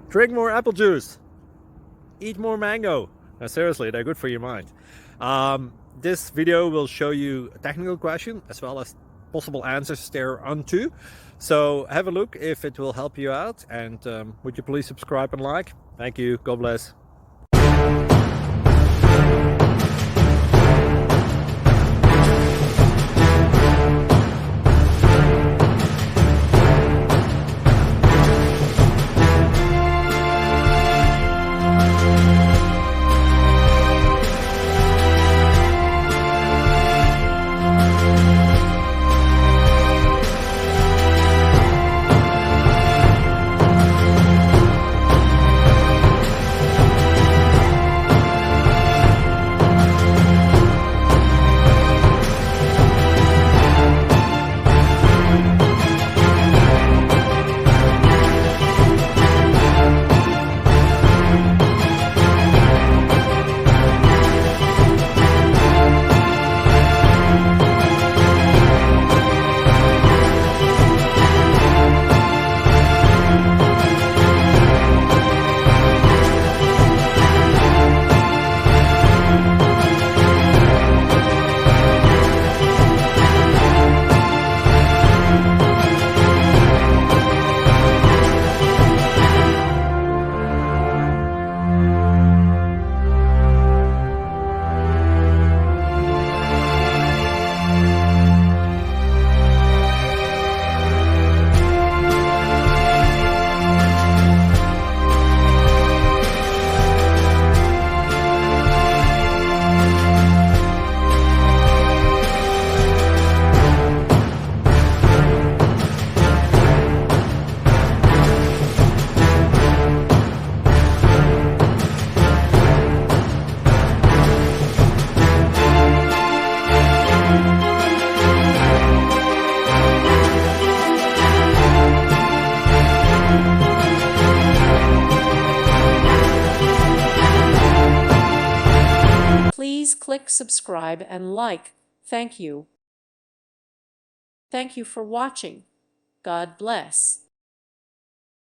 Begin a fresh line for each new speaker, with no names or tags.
Drink more apple juice. Eat more mango. Seriously, they're good for your mind. This video will show you a technical question as well as possible answers thereunto. So have a look if it will help you out, and would you please subscribe and like? Thank you. God bless.
Please click subscribe and like. Thank you. Thank you for watching. God bless.